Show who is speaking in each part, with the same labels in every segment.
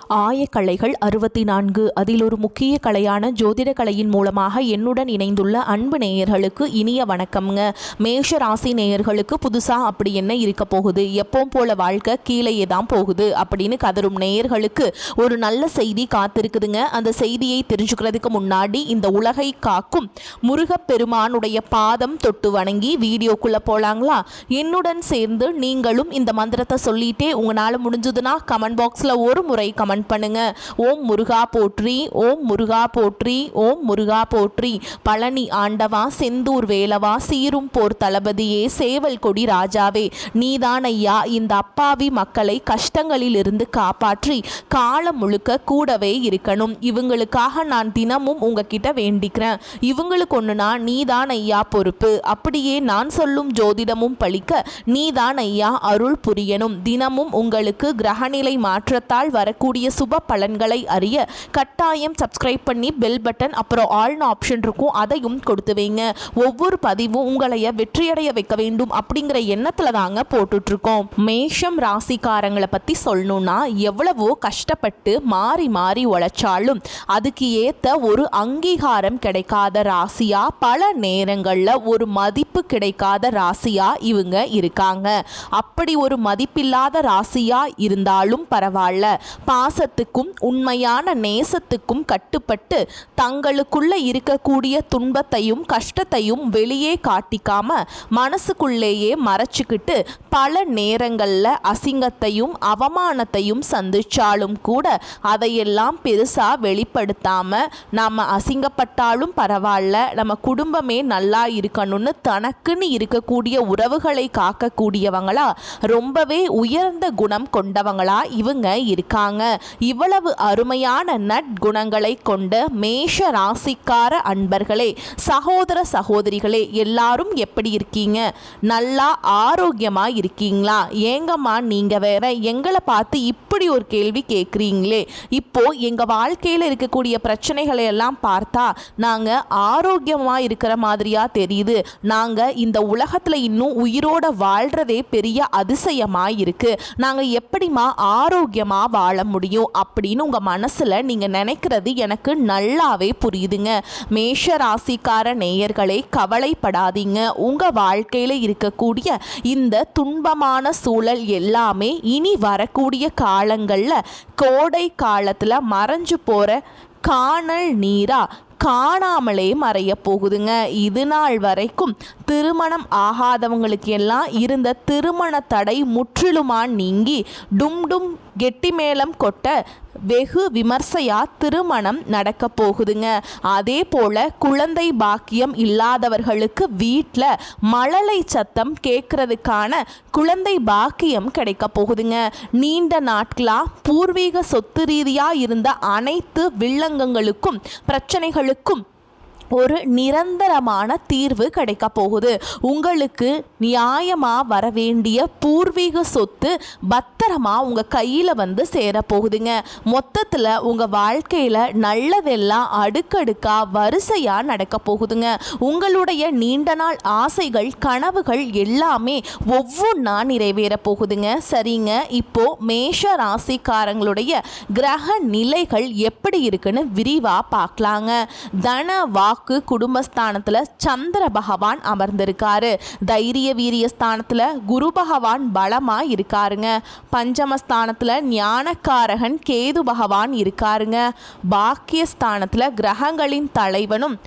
Speaker 1: ஆயக்கலைகள் 64. அதில் ஒரு முக்கிய கலையான ஜோதிட கலையின் மூலமாக என்னுடன் இணைந்துள்ள அன்பு நேயர்களுக்கு இனிய வணக்கம்ங்க. மேஷ ராசி நேயர்களுக்கு புதுசாக அப்படி என்ன இருக்க போகுது, எப்பவும் போல வாழ்க்கை கீழேயே தான் போகுது அப்படின்னு கதரும் நேயர்களுக்கு ஒரு நல்ல செய்தி காத்திருக்குதுங்க. அந்த செய்தியை தெரிஞ்சுக்கிறதுக்கு முன்னாடி இந்த உலகை காக்கும் முருகப்பெருமானுடைய பாதம் தொட்டு வணங்கி வீடியோக்குள்ளே போகலாங்களா? என்னுடன் சேர்ந்து நீங்களும் இந்த மந்திரத்தை சொல்லிட்டே உங்களால் முடிஞ்சதுன்னா கமெண்ட் பாக்ஸில் ஒரு முறை கமெண்ட் பண்ணுங்க. ஓம் முருகா போற்றி, ஓம் முருகா போற்றி, ஓம் முருகா போற்றி. பழனி ஆண்டவா, செந்தூர் வேலவா, சீரும் போர் தளபதியே, சேவல் கொடி ராஜாவே, நீதான் ஐயா இந்த அப்பாவி மக்களை கஷ்டங்களில் இருந்து காப்பாற்றி காலம் முழுக்க கூடவே இருக்கணும். இவங்களுக்காக நான் தினமும் உங்ககிட்ட வேண்டிக்கிறேன். இவங்களுக்கு ஒண்ணுனா நீதான் ஐயா பொறுப்பு. அப்படியே நான் சொல்லும் ஜோதிடமும் பழிக்க நீதான் ஐயா அருள் புரியணும். தினமும் உங்களுக்கு கிரகநிலை மாற்றத்தால் வரக்கூடிய சுப பலன்களை அறிய கட்டாயம் சப்ஸ்கிரைப் பண்ணி பெல் பட்டன் அப்புறம் ஆல்னு ஆப்ஷன் இருக்கும், அதையும் கொடுத்து வைங்க. ஒவ்வொரு பதிவும் உங்களைய வெற்றியடைய வைக்க வேண்டும் அப்படிங்கிற எண்ணத்துல தாங்க போட்டுட்டு இருக்கோம். மேஷம் ராசிக்காரங்களை பத்தி சொல்லணும்னா எவ்வளவோ கஷ்டப்பட்டு மாறி மாறி உழைச்சாலும் அதுக்கு ஏத்த ஒரு அங்கீகாரம் கிடைக்காத ராசியா, பல நேரங்கள்ல ஒரு மதிப்பு கிடைக்காத ராசியா இவங்க இருக்காங்க. அப்படி ஒரு மதிப்பில்லாத ராசியா இருந்தாலும் பரவாயில்ல, பாசத்துக்கும் உண்மையான நேசத்துக்கும் கட்டுப்பட்டு தங்களுக்குள்ள இருக்கக்கூடிய துன்பத்தையும் கஷ்டத்தையும் வெளியே காட்டிக்காம மனசுக்குள்ளேயே மறைச்சிக்கிட்டு பல நேரங்களில் அசிங்கத்தையும் அவமானத்தையும் சந்திச்சாலும் கூட அதையெல்லாம் பெருசாக வெளிப்படுத்தாம நம்ம அசிங்கப்பட்டாலும் பரவாயில்ல, நம்ம குடும்பமே நல்லா இருக்கணும்னு தனக்குன்னு இருக்கக்கூடிய உறவுகளை காக்கக்கூடியவங்களா, ரொம்பவே உயர்ந்த குணம் கொண்டவங்களா இவங்க இருக்காங்க. இவ்வளவு அருமையான நற்குணங்களை கொண்ட மேஷ ராசிக்கார அன்பர்களே, சகோதர சகோதரிகளே, எல்லாரும் எப்படி இருக்கீங்க? நல்லா ஆரோக்கியமா இருக்கீங்களா? ஏங்கம்மா நீங்க வேற எங்களை பார்த்து இப்படி ஒரு கேள்வி கேட்குறீங்களே? இப்போ எங்க வாழ்க்கையில் இருக்கக்கூடிய பிரச்சனைகளை எல்லாம் பார்த்தா நாங்க ஆரோக்கியமா இருக்கிற மாதிரியா தெரியுது. நாங்க இந்த உலகத்துல இன்னும் உயிரோட வாழ்றதே பெரிய அதிசயமா இருக்கு. நாங்க எப்படிமா ஆரோக்கியமா வாழ முடியும் அப்படின்னு உங்க மனசுல நீங்க நினைக்கிறது எனக்கு நல்லாவே புரியுதுங்க. மேஷ ராசிக்கார நேயர்களே, கவலைப்படாதீங்க. உங்க வாழ்க்கையில இருக்கக்கூடிய இந்த துன்பமான சூழல் எல்லாமே இனி வரக்கூடிய காலங்கள்ல கோடை காலத்துல மறைஞ்சு போற காணல் நீரா காணாமலே மறைய போகுதுங்க. இது நாள் வரைக்கும் திருமணம் ஆகாதவங்களுக்கு எல்லாம் இருந்த திருமண தடை முற்றிலுமா நீங்கி டும் டும் கெட்டி மேளம் கொட்ட வெகு விமர்சையா திருமணம் நடக்க போகுதுங்க. அதே போல குழந்தை பாக்கியம் இல்லாதவர்களுக்கு வீட்டில் மழலை சத்தம் கேட்கறதுக்கான குழந்தை பாக்கியம் கிடைக்க போகுதுங்க. நீண்ட நாட்களா பூர்வீக சொத்து ரீதியா இருந்த அனைத்து வில்லங்கங்களுக்கும் பிரச்சனைகளுக்கும் ஒரு நிரந்தரமான தீர்வு கிடைக்க போகுது. உங்களுக்கு நியாயமா வர வேண்டிய பூர்வீக சொத்து பத்திரமா உங்க கையில வந்து சேர போகுதுங்க. மொத்தத்துல உங்க வாழ்க்கையில நல்லதெல்லாம் அடுக்கடுக்கா வரிசையா நடக்க போகுதுங்க. உங்களுடைய நீண்ட நாள் ஆசைகள் கனவுகள் எல்லாமே ஒவ்வொன்றா நிறைவேற போகுதுங்க. சரிங்க, இப்போ மேஷ ராசிக்காரங்களுடைய கிரக நிலைகள் எப்படி இருக்குன்னு விரிவா பார்க்கலாங்க. தன வாக்கு குடும்பஸ்தானத்துல சந்திர பகவான் அமர்ந்திருக்காரு. தைரிய வீரிய ஸ்தானத்துல குரு பகவான் பலமா இருக்காருங்க. பஞ்சமஸ்தானத்துல ஞானக்காரகன் கேது பகவான் இருக்காருங்க. பாக்கியஸ்தானத்துல கிரகங்களின் தலைவனும்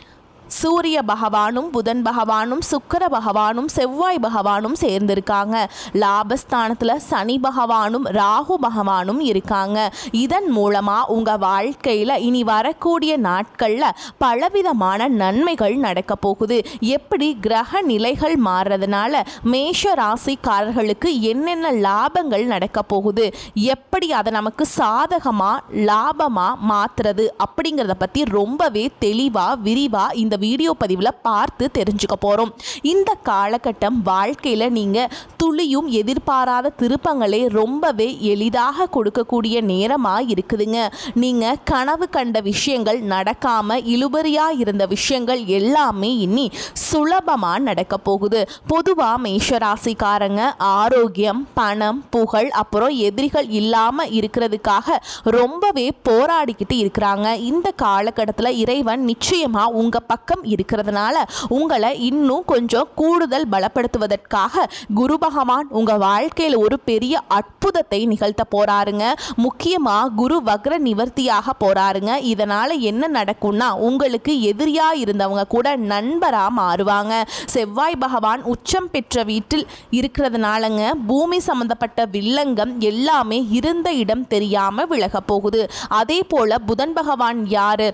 Speaker 1: சூரிய பகவானும் புதன் பகவானும் சுக்கிர பகவானும் செவ்வாய் பகவானும் சேர்ந்திருக்காங்க. லாபஸ்தானத்தில் சனி பகவானும் ராகு பகவானும் இருக்காங்க. இதன் மூலமாக உங்கள் வாழ்க்கையில் இனி வரக்கூடிய நாட்களில் பலவிதமான நன்மைகள் நடக்க போகுது. எப்படி கிரக நிலைகள் மாறுறதுனால மேஷ ராசிக்காரர்களுக்கு என்னென்ன லாபங்கள் நடக்க போகுது, எப்படி அதை நமக்கு சாதகமாக லாபமாக மாற்றுறது அப்படிங்கிறத பற்றி ரொம்பவே தெளிவாக விரிவாக இந்த வீடியோ பதிவில் பார்த்து தெரிஞ்சுக்க போகிறோம். இந்த காலகட்டம் வாழ்க்கையில் நீங்கள் துளியும் எதிர்பாராத திருப்பங்களை ரொம்பவே எளிதாக கொடுக்கக்கூடிய நேரமாக இருக்குதுங்க. நீங்கள் கனவு கண்ட விஷயங்கள் நடக்காமல் இழுபறியாக இருந்த விஷயங்கள் எல்லாமே இனி சுலபமாக நடக்க போகுது. பொதுவாக மேஷராசிக்காரங்க ஆரோக்கியம், பணம், புகழ், அப்புறம் எதிரிகள் இல்லாமல் இருக்கிறதுக்காக ரொம்பவே போராடிக்கிட்டு இருக்கிறாங்க. இந்த காலகட்டத்தில் இறைவன் நிச்சயமாக உங்கள் பக்கம் இருக்கிறதுனால உங்களை இன்னும் கொஞ்சம் கூடுதல் பலப்படுத்துவதற்காக குரு பகவான் உங்கள் வாழ்க்கையில் ஒரு பெரிய அற்புதத்தை நிகழ்த்த போறாருங்க. முக்கியமாக குரு வக்ர நிவர்த்தியாக போறாருங்க. இதனால் என்ன நடக்கும்னா உங்களுக்கு எதிரியாக இருந்தவங்க கூட நண்பராக மாறுவாங்க. செவ்வாய் பகவான் உச்சம் பெற்ற வீட்டில் இருக்கிறதுனாலங்க பூமி சம்பந்தப்பட்ட வில்லங்கம் எல்லாமே இருந்த இடம் தெரியாமல் விலக போகுது. அதே போல் புதன் பகவான் யார்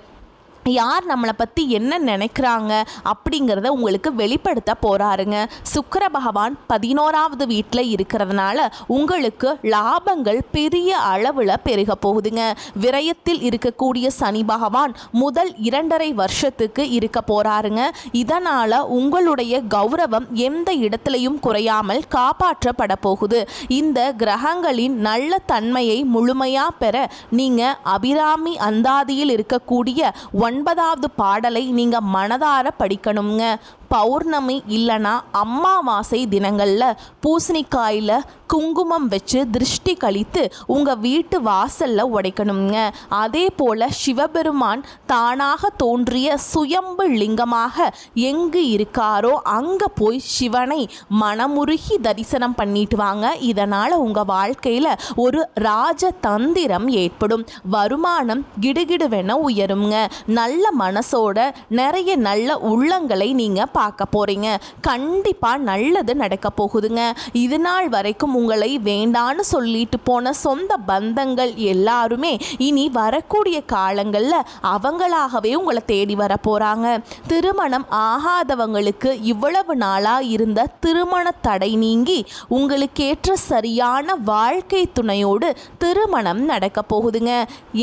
Speaker 1: நம்மளை பற்றி என்ன நினைக்கிறாங்க அப்படிங்கிறத உங்களுக்கு வெளிப்படுத்த போகிறாருங்க. சுக்கிர பகவான் 11வது வீட்டில் இருக்கிறதுனால உங்களுக்கு லாபங்கள் பெரிய அளவில் பெருக போகுதுங்க. விரயத்தில் இருக்கக்கூடிய சனி பகவான் முதல் 2.5 வருஷத்துக்கு இருக்க போகிறாருங்க. இதனால் உங்களுடைய கௌரவம் எந்த இடத்துலையும் குறையாமல் காப்பாற்றப்பட போகுது. இந்த கிரகங்களின் நல்ல தன்மையை முழுமையாக பெற நீங்கள் அபிராமி அந்தாதியில் இருக்கக்கூடிய 9வது பாடலை நீங்கள் மனதார படிக்கணுங்க. பௌர்ணமி இல்லைனா அமாவாசை தினங்களில் பூசணிக்காயில் குங்குமம் வச்சு திருஷ்டி கழித்து உங்கள் வீட்டு வாசலில் உடைக்கணுங்க. அதே போல் சிவபெருமான் தானாக தோன்றிய சுயம்பு லிங்கமாக எங்கு இருக்காரோ அங்கே போய் சிவனை மனமுருகி தரிசனம் பண்ணிட்டு வாங்க. இதனால் உங்கள் வாழ்க்கையில் ஒரு ராஜதந்திரம் ஏற்படும். வருமானம் கிடுகிடுவென உயருங்க. நல்ல மனசோட நிறைய நல்ல உள்ளங்களை நீங்கள் பார்க்க போறீங்க. கண்டிப்பா நல்லது நடக்க போகுதுங்க. இது நாள் வரைக்கும் உங்களை வேண்டான்னு சொல்லிட்டு போன சொந்த பந்தங்கள் எல்லாருமே இனி வரக்கூடிய காலங்களில் அவங்களாகவே உங்களை தேடி வர போறாங்க. திருமணம் ஆகாதவங்களுக்கு இவ்வளவு நாளா இருந்த திருமண தடை நீங்கி உங்களுக்கேற்ற சரியான வாழ்க்கை துணையோடு திருமணம் நடக்க போகுதுங்க.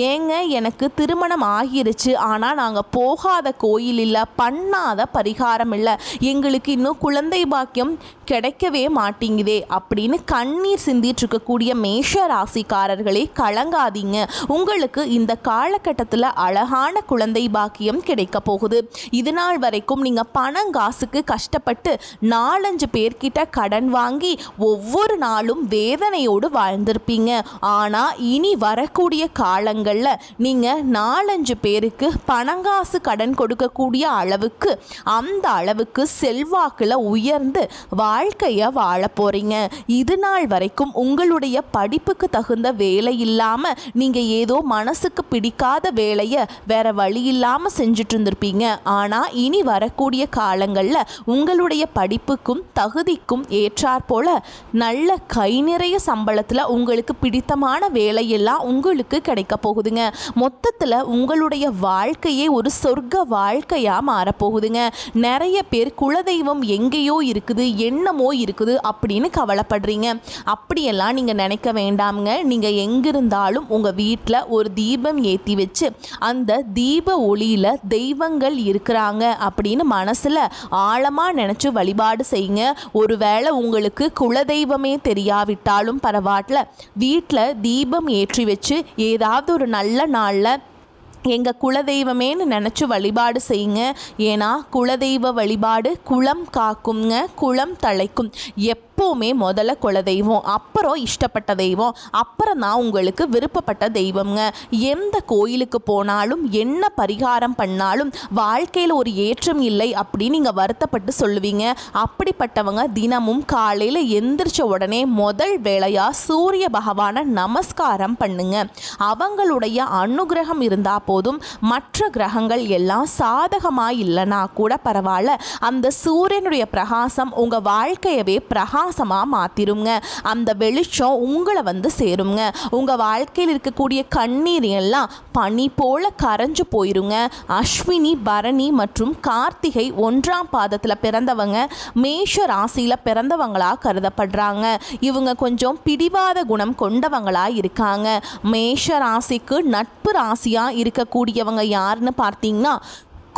Speaker 1: ஏங்க எனக்கு திருமணம் ஆகிருச்சு, ஆனால் நாங்கள் போகாத கோயில் இல்லை, பண்ணாத பரிகாரம் இல்லை, எங்களுக்கு இன்னும் குழந்தை பாக்கியம் கிடைக்கவே மாட்டேங்குதே அப்படின்னு கண்ணீர் சிந்திட்டு இருக்கக்கூடிய மேஷ ராசிக்காரர்களே கலங்காதீங்க. உங்களுக்கு இந்த காலகட்டத்தில் அழகான குழந்தை பாக்கியம் கிடைக்க போகுது. இது நாள் வரைக்கும் நீங்கள் பணங்காசுக்கு கஷ்டப்பட்டு 4-5 பேர்கிட்ட கடன் வாங்கி ஒவ்வொரு நாளும் வேதனையோடு வாழ்ந்திருப்பீங்க. ஆனால் இனி வரக்கூடிய காலங்களில் நீங்கள் 4-5 பேருக்கு பணங்காசு கடன் கொடுக்கக்கூடிய அளவுக்கு அந்த அளவுக்கு செல்வாக்குல உயர்ந்து வாழ்க்கையை வாழ போறீங்க. இது நாள் வரைக்கும் உங்களுடைய படிப்புக்கு தகுந்த வேலை இல்லாம நீங்க ஏதோ மனசுக்கு பிடிக்காத வேலையை வேற வழி இல்லாம செஞ்சுட்டு இருந்திருப்பீங்க. ஆனா இனி வரக்கூடிய காலங்கள்ல உங்களுடைய படிப்புக்கும் தகுதிக்கும் ஏற்றாற் போல நல்ல கை நிறைய சம்பளத்துல உங்களுக்கு பிடித்தமான வேலையெல்லாம் உங்களுக்கு கிடைக்க போகுதுங்க. மொத்தத்துல உங்களுடைய வாழ்க்கையே ஒரு சொர்க்க வாழ்க்கையா மாறப்போகுதுங்க. நிறைய பேர் குலதெய்வம் எங்கேயோ இருக்குது, என்னமோ இருக்குது அப்படின்னு கவலைப்படுறீங்க. அப்படியெல்லாம் நீங்கள் நினைக்க வேண்டாமுங்க. நீங்கள் எங்கிருந்தாலும் உங்கள் வீட்டில் ஒரு தீபம் ஏற்றி வச்சு அந்த தீப ஒளியில் தெய்வங்கள் இருக்கிறாங்க அப்படின்னு மனசில் ஆழமாக நினச்சி வழிபாடு செய்யுங்க. ஒருவேளை உங்களுக்கு குலதெய்வமே தெரியாவிட்டாலும் பரவாயில்ல, வீட்டில் தீபம் ஏற்றி வச்சு ஏதாவது ஒரு நல்ல நாளில் எங்கள் குலதெய்வமேன்னு நினச்சி வழிபாடு செய்யுங்க. ஏன்னா குலதெய்வ வழிபாடு குலம் காக்குங்க, குலம் தழைக்கும். எப்போவுமே முதல்ல குலதெய்வம், அப்புறம் இஷ்டப்பட்ட தெய்வம், அப்புறம் தான் உங்களுக்கு விருப்பப்பட்ட தெய்வம்ங்க. எந்த கோயிலுக்கு போனாலும் என்ன பரிகாரம் பண்ணாலும் வாழ்க்கையில் ஒரு ஏற்றம் இல்லை அப்படின்னு நீங்கள் வருத்தப்பட்டு சொல்லுவீங்க. அப்படிப்பட்டவங்க தினமும் காலையில் எந்திரிச்ச உடனே முதல் வேளையாக சூரிய பகவானை நமஸ்காரம் பண்ணுங்க. அவங்களுடைய அனுகிரகம் இருந்தால் போதும். மற்ற கிரகங்கள் எல்லாம் சாதகமாக இல்லைனா கூட பரவாயில்ல, அந்த சூரியனுடைய பிரகாசம் உங்கள் வாழ்க்கையவே பிரகாசமாக மாற்றிருங்க. அந்த வெளிச்சம் உங்களை வந்து சேருங்க. உங்கள் வாழ்க்கையில் இருக்கக்கூடிய கண்ணீர் எல்லாம் பனி போல கரைஞ்சு போயிருங்க. அஸ்வினி, பரணி மற்றும் கார்த்திகை 1ஆம் பாதத்தில் பிறந்தவங்க மேஷ ராசியில் பிறந்தவங்களாக கருதப்படுறாங்க. இவங்க கொஞ்சம் பிடிவாத குணம் கொண்டவங்களாக இருக்காங்க. மேஷ ராசிக்கு நட்பு ராசியாக இருக்கக்கூடியவங்க யாருன்னு பார்த்தீங்கன்னா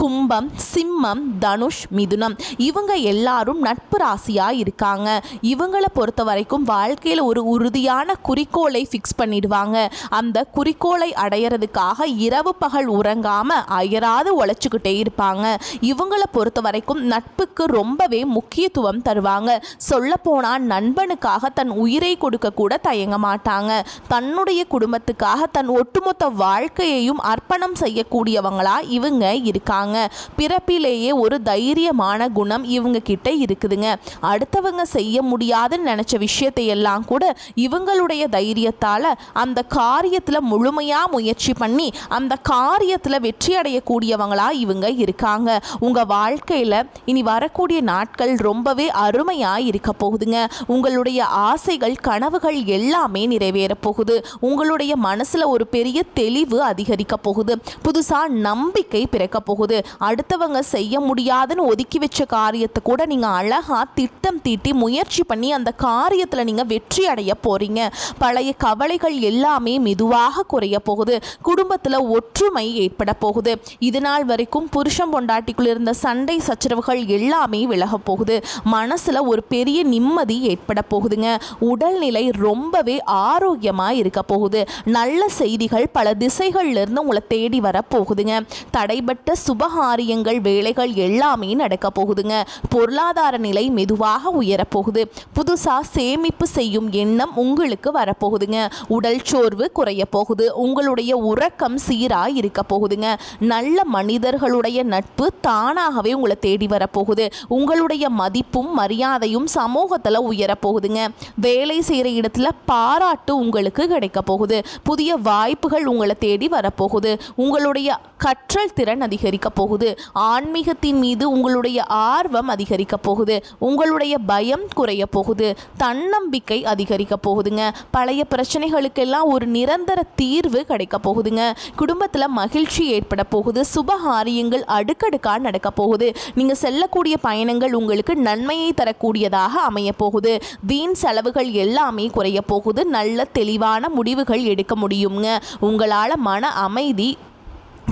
Speaker 1: கும்பம், சிம்மம், தனுஷ், மிதுனம் இவங்க எல்லாரும் நட்பு ராசியாக இருக்காங்க. இவங்களை பொறுத்த வரைக்கும் வாழ்க்கையில் ஒரு உறுதியான குறிக்கோளை ஃபிக்ஸ் பண்ணிடுவாங்க. அந்த குறிக்கோளை அடையிறதுக்காக இரவு பகல் உறங்காம அயராது உழைச்சிக்கிட்டே இருப்பாங்க. இவங்களை பொறுத்த வரைக்கும் நட்புக்கு ரொம்பவே முக்கியத்துவம் தருவாங்க. சொல்லப்போனால் நண்பனுக்காக தன் உயிரை கொடுக்க கூட தயங்க மாட்டாங்க. தன்னுடைய குடும்பத்துக்காக தன் ஒட்டுமொத்த வாழ்க்கையையும் அர்ப்பணம் செய்யக்கூடியவங்களா இவங்க இருக்காங்க. பிறப்பிலேயே ஒரு தைரியமான குணம் இவங்க கிட்ட இருக்குதுங்க. அடுத்தவங்க செய்ய முடியாதுன்னு நினைச்ச விஷயத்தை எல்லாம் கூட இவங்களுடைய தைரியத்தால அந்த காரியத்துல முழுமையா முயற்சி பண்ணி அந்த காரியத்துல வெற்றி அடையக்கூடியவங்களா இவங்க இருக்காங்க. உங்க வாழ்க்கையில இனி வரக்கூடிய நாட்கள் ரொம்பவே அருமையா இருக்க போகுதுங்க. உங்களுடைய ஆசைகள், கனவுகள் எல்லாமே நிறைவேற போகுது. உங்களுடைய மனசுல ஒரு பெரிய தெளிவு அதிகரிக்க போகுது. புதுசா நம்பிக்கை பிறக்க போகுது. அடுத்தவங்க செய்ய முடியாதுன்னு ஒதுக்கி வச்ச காரியத்தை கூட நீங்க அழகா திட்டம் தீட்டி முயற்சி பண்ணி அந்த காரியத்துல நீங்க வெற்றி அடைய போறீங்க. பழைய கவலைகள் எல்லாமே மெதுவாக குறைய போகுது. குடும்பத்துல ஒற்றுமை ஏற்பட போகுது. இதுநாள் வரைக்கும் புருஷன் பொண்டாட்டிக்குள்ள இருந்த சண்டை சச்சரவுகள் எல்லாமே விலக போகுது. மனசுல ஒரு பெரிய நிம்மதி ஏற்பட போகுதுங்க. உடல்நிலை ரொம்பவே ஆரோக்கியமா இருக்க போகுது. நல்ல செய்திகள் பல திசைகள்ல இருந்து உங்களை தேடி வர போகுதுங்க. தடைபட்ட சுபகாரியங்கள், வேலைகள் எல்லாமே நடக்க போகுதுங்க. பொருளாதார நிலை மெதுவாக உயரப்போகுது. புதுசா சேமிப்பு செய்யும் எண்ணம் உங்களுக்கு வரப்போகுதுங்க. உடல் சோர்வு குறைய போகுது. உங்களுடைய உறக்கம் சீரா இருக்க போகுதுங்க. நல்ல மனிதர்களுடைய நட்பு தானாகவே உங்களை தேடி வரப்போகுது. உங்களுடைய மதிப்பும் மரியாதையும் சமூகத்தில் உயரப்போகுதுங்க. வேலை செய்கிற இடத்துல பாராட்டு உங்களுக்கு கிடைக்க போகுது. புதிய வாய்ப்புகள் உங்களை தேடி வரப்போகுது. உங்களுடைய கற்றல் திறன் அதிகரிக்க போகுது. ஆன்மீகத்தின் மீது உங்களுடைய ஆர்வம் அதிகரிக்க போகுது. உங்களுடைய பயம் குறைய போகுது. தன்னம்பிக்கை அதிகரிக்க போகுதுங்க. பழைய பிரச்சனைகளுக்கெல்லாம் ஒரு நிரந்தர தீர்வு கிடைக்க போகுதுங்க. குடும்பத்தில் மகிழ்ச்சி ஏற்பட போகுது. சுபகாரியங்கள் அடுக்கடுக்காக நடக்க போகுது. நீங்கள் செல்லக்கூடிய பயணங்கள் உங்களுக்கு நன்மையை தரக்கூடியதாக அமைய போகுது. வீண் செலவுகள் எல்லாமே குறைய போகுது. நல்ல தெளிவான முடிவுகள் எடுக்க முடியுங்க. உங்களால் மன அமைதி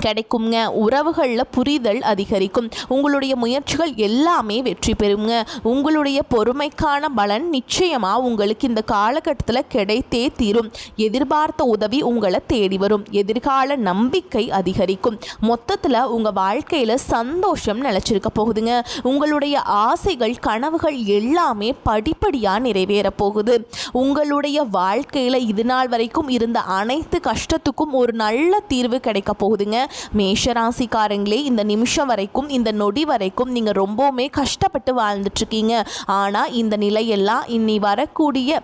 Speaker 1: கிடைக்குங்க. உறவுகளில் புரிதல் அதிகரிக்கும். உங்களுடைய முயற்சிகள் எல்லாமே வெற்றி பெறுங்க. உங்களுடைய பொறுமைக்கான பலன் நிச்சயமாக உங்களுக்கு இந்த காலகட்டத்தில் கிடைத்தே தீரும். எதிர்பார்த்த உதவி உங்களை தேடி வரும். எதிர்கால நம்பிக்கை அதிகரிக்கும். மொத்தத்தில் உங்கள் வாழ்க்கையில் சந்தோஷம் நிலச்சிருக்க போகுதுங்க. உங்களுடைய ஆசைகள், கனவுகள் எல்லாமே படிப்படியாக நிறைவேற போகுது. உங்களுடைய வாழ்க்கையில் இது நாள் வரைக்கும் இருந்த அனைத்து கஷ்டத்துக்கும் ஒரு நல்ல தீர்வு கிடைக்க போகுதுங்க. மேஷராசிக்காரங்களே, இந்த நிமிஷம் வரைக்கும், இந்த நொடி வரைக்கும் நீங்கள் ரொம்பவுமே கஷ்டப்பட்டு வாழ்ந்துட்டுருக்கீங்க. ஆனால் இந்த நிலையெல்லாம் இனி வரக்கூடிய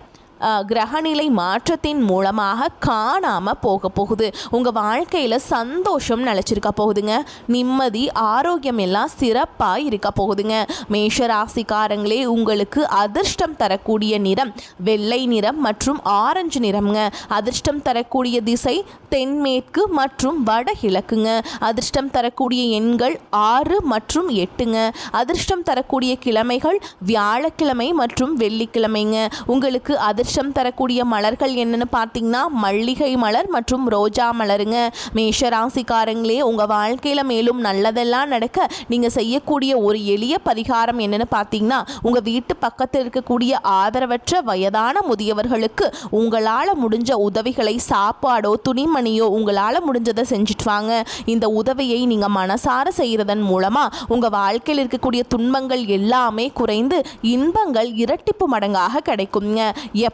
Speaker 1: கிரகநிலை மாற்றத்தின் மூலமாக காணாமல் போக போகுது. உங்கள் வாழ்க்கையில் சந்தோஷம் நிலச்சிருக்க போகுதுங்க. நிம்மதி, ஆரோக்கியம் எல்லாம் சிறப்பாக இருக்க போகுதுங்க. மேஷராசிக்காரங்களே, உங்களுக்கு அதிர்ஷ்டம் தரக்கூடிய நிறம் வெள்ளை நிறம் மற்றும் ஆரஞ்சு நிறம்ங்க. அதிர்ஷ்டம் தரக்கூடிய திசை தென்மேற்கு மற்றும் வடகிழக்குங்க. அதிர்ஷ்டம் தரக்கூடிய எண்கள் 6 மற்றும் 8ங்க. அதிர்ஷ்டம் தரக்கூடிய கிழமைகள் வியாழக்கிழமை மற்றும் வெள்ளிக்கிழமைங்க. உங்களுக்கு அதிர்ஷ்டம் தரக்கூடிய மலர்கள் என்னன்னு பார்த்தீங்கன்னா மல்லிகை மலர் மற்றும் ரோஜா மலருங்க. மேஷராசிக்காரங்களே, உங்கள் வாழ்க்கையில் மேலும் நல்லதெல்லாம் நடக்க நீங்கள் செய்யக்கூடிய ஒரு எளிய பரிகாரம் என்னன்னு பார்த்தீங்கன்னா, உங்கள் வீட்டு பக்கத்தில் இருக்கக்கூடிய ஆதரவற்ற வயதான முதியவர்களுக்கு உங்களால் முடிஞ்ச உதவிகளை, சாப்பாடோ துணிமணியோ உங்களால் முடிஞ்சதை செஞ்சுட்டு வாங்க. இந்த உதவியை நீங்கள் மனசார செய்கிறதன் மூலமாக உங்கள் வாழ்க்கையில் இருக்கக்கூடிய துன்பங்கள் எல்லாமே குறைந்து இன்பங்கள் இரட்டிப்பு மடங்காக கிடைக்குங்க.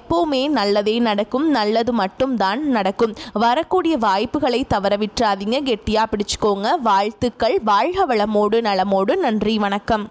Speaker 1: எப்போவுமே நல்லதே நடக்கும். நல்லது மட்டும் தான் நடக்கும். வரக்கூடிய வாய்ப்புகளை தவற விட்டுறாதீங்க. கெட்டியாக பிடிச்சுக்கோங்க. வாழ்த்துக்கள். வாழ்க வளமோடு நலமோடு. நன்றி, வணக்கம்.